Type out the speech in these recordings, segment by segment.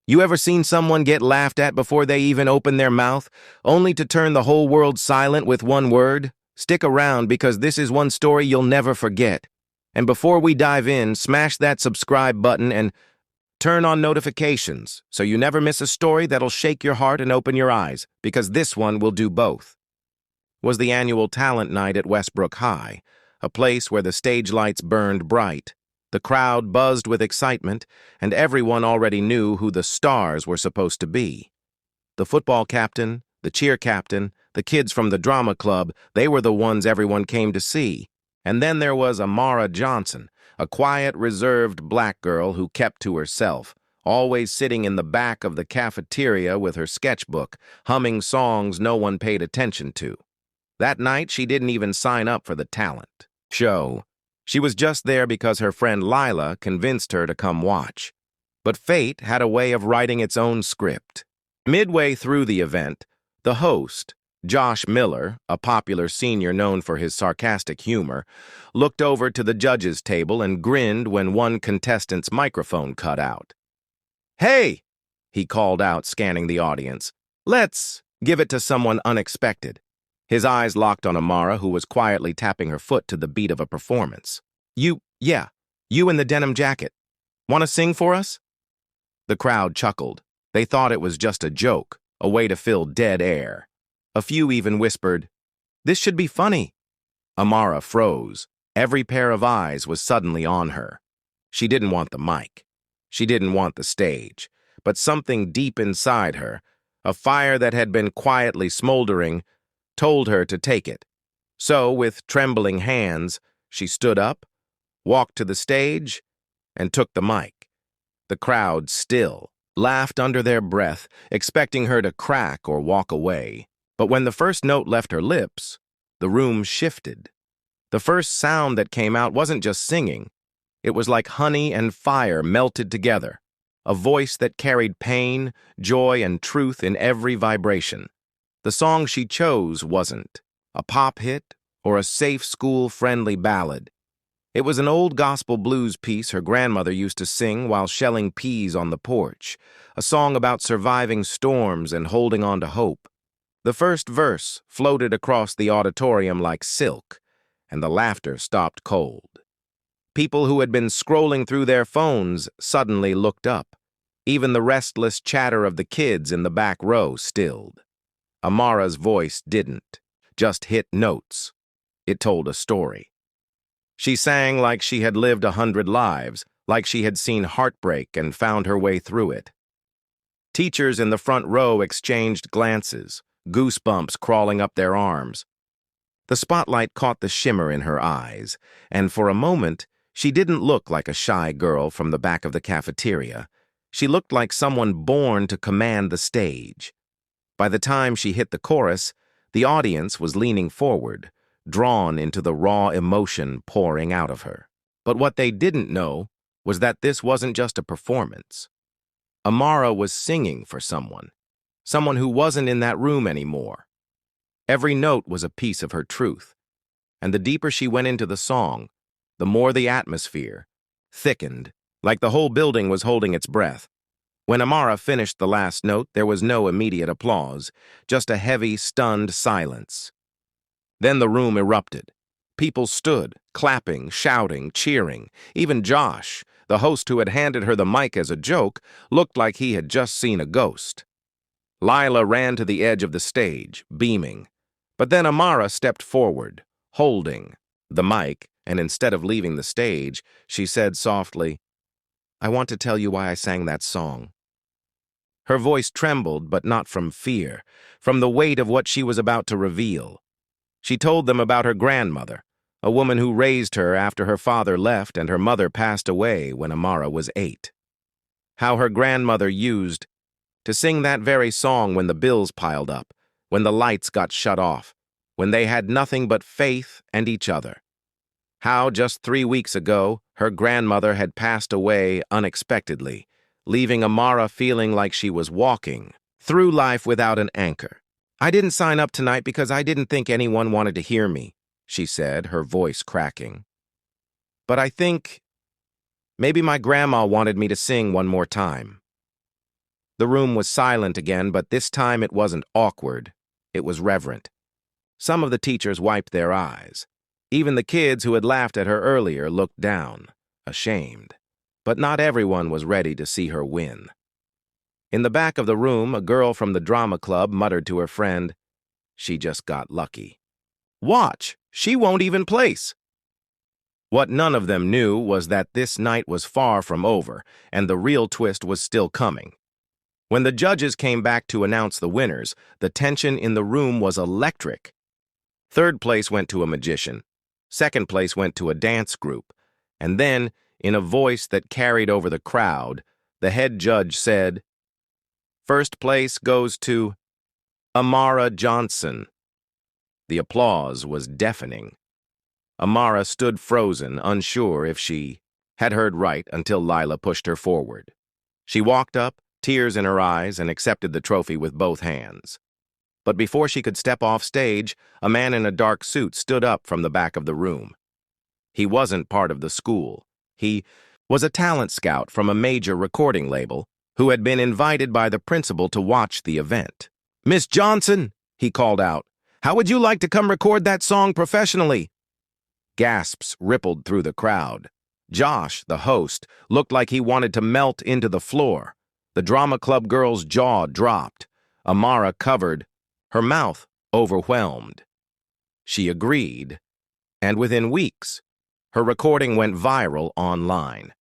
You ever seen someone get laughed at before they even open their mouth, only to turn the whole world silent with one word? Stick around because this is one story you'll never forget. And before we dive in, smash that subscribe button and turn on notifications so you never miss a story that'll shake your heart and open your eyes, because this one will do both. Was the annual talent night at Westbrook High, a place where the stage lights burned bright. The crowd buzzed with excitement, and everyone already knew who the stars were supposed to be. The football captain, the cheer captain, the kids from the drama club, they were the ones everyone came to see. And then there was Amara Johnson, a quiet, reserved black girl who kept to herself, always sitting in the back of the cafeteria with her sketchbook, humming songs no one paid attention to. That night, she didn't even sign up for the talent show. She was just there because her friend Lila convinced her to come watch. But fate had a way of writing its own script. Midway through the event, the host, Josh Miller, a popular senior known for his sarcastic humor, looked over to the judges' table and grinned when one contestant's microphone cut out. "Hey!" he called out, scanning the audience. "Let's give it to someone unexpected." His eyes locked on Amara, who was quietly tapping her foot to the beat of a performance. You in the denim jacket. Want to sing for us?" The crowd chuckled. They thought it was just a joke, a way to fill dead air. A few even whispered, "This should be funny." Amara froze. Every pair of eyes was suddenly on her. She didn't want the mic. She didn't want the stage. But something deep inside her, a fire that had been quietly smoldering, told her to take it. So, with trembling hands, she stood up, walked to the stage, and took the mic. The crowd, still, laughed under their breath, expecting her to crack or walk away. But when the first note left her lips, the room shifted. The first sound that came out wasn't just singing. It was like honey and fire melted together, a voice that carried pain, joy, and truth in every vibration. The song she chose wasn't a pop hit or a safe school-friendly ballad. It was an old gospel blues piece her grandmother used to sing while shelling peas on the porch, a song about surviving storms and holding on to hope. The first verse floated across the auditorium like silk, and the laughter stopped cold. People who had been scrolling through their phones suddenly looked up. Even the restless chatter of the kids in the back row stilled. Amara's voice didn't just hit notes. It told a story. She sang like she had lived 100 lives, like she had seen heartbreak and found her way through it. Teachers in the front row exchanged glances, goosebumps crawling up their arms. The spotlight caught the shimmer in her eyes, and for a moment, she didn't look like a shy girl from the back of the cafeteria. She looked like someone born to command the stage. By the time she hit the chorus, the audience was leaning forward, drawn into the raw emotion pouring out of her. But what they didn't know was that this wasn't just a performance. Amara was singing for someone who wasn't in that room anymore. Every note was a piece of her truth, and the deeper she went into the song, the more the atmosphere thickened, like the whole building was holding its breath. When Amara finished the last note, there was no immediate applause, just a heavy, stunned silence. Then the room erupted. People stood, clapping, shouting, cheering. Even Josh, the host who had handed her the mic as a joke, looked like he had just seen a ghost. Lila ran to the edge of the stage, beaming. But then Amara stepped forward, holding the mic, and instead of leaving the stage, she said softly, "I want to tell you why I sang that song." Her voice trembled, but not from fear, from the weight of what she was about to reveal. She told them about her grandmother, a woman who raised her after her father left and her mother passed away when Amara was 8. How her grandmother used to sing that very song when the bills piled up, when the lights got shut off, when they had nothing but faith and each other. How just 3 weeks ago, her grandmother had passed away unexpectedly, leaving Amara feeling like she was walking through life without an anchor. "I didn't sign up tonight because I didn't think anyone wanted to hear me," she said, her voice cracking. "But I think maybe my grandma wanted me to sing one more time." The room was silent again, but this time it wasn't awkward. It was reverent. Some of the teachers wiped their eyes. Even the kids who had laughed at her earlier looked down, ashamed. But not everyone was ready to see her win. In the back of the room, a girl from the drama club muttered to her friend, "She just got lucky. Watch, she won't even place." What none of them knew was that this night was far from over, and the real twist was still coming. When the judges came back to announce the winners, the tension in the room was electric. Third place went to a magician. Second place went to a dance group. And then, in a voice that carried over the crowd, the head judge said, "First place goes to Amara Johnson." The applause was deafening. Amara stood frozen, unsure if she had heard right until Lila pushed her forward. She walked up, tears in her eyes, and accepted the trophy with both hands. But before she could step off stage, a man in a dark suit stood up from the back of the room. He wasn't part of the school. He was a talent scout from a major recording label who had been invited by the principal to watch the event. "Miss Johnson," he called out, "how would you like to come record that song professionally?" Gasps rippled through the crowd. Josh, the host, looked like he wanted to melt into the floor. The drama club girl's jaw dropped. Amara covered, her mouth overwhelmed. She agreed, and within weeks, her recording went viral online.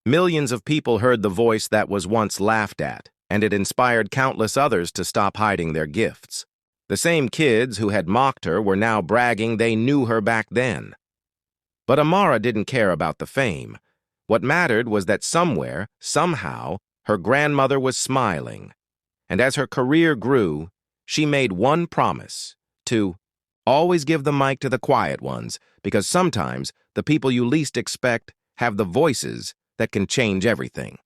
Millions of people heard the voice that was once laughed at, and it inspired countless others to stop hiding their gifts. The same kids who had mocked her were now bragging they knew her back then. But Amara didn't care about the fame. What mattered was that somewhere, somehow, her grandmother was smiling. And as her career grew, she made one promise: to always give the mic to the quiet ones, because sometimes the people you least expect have the voices that can change everything.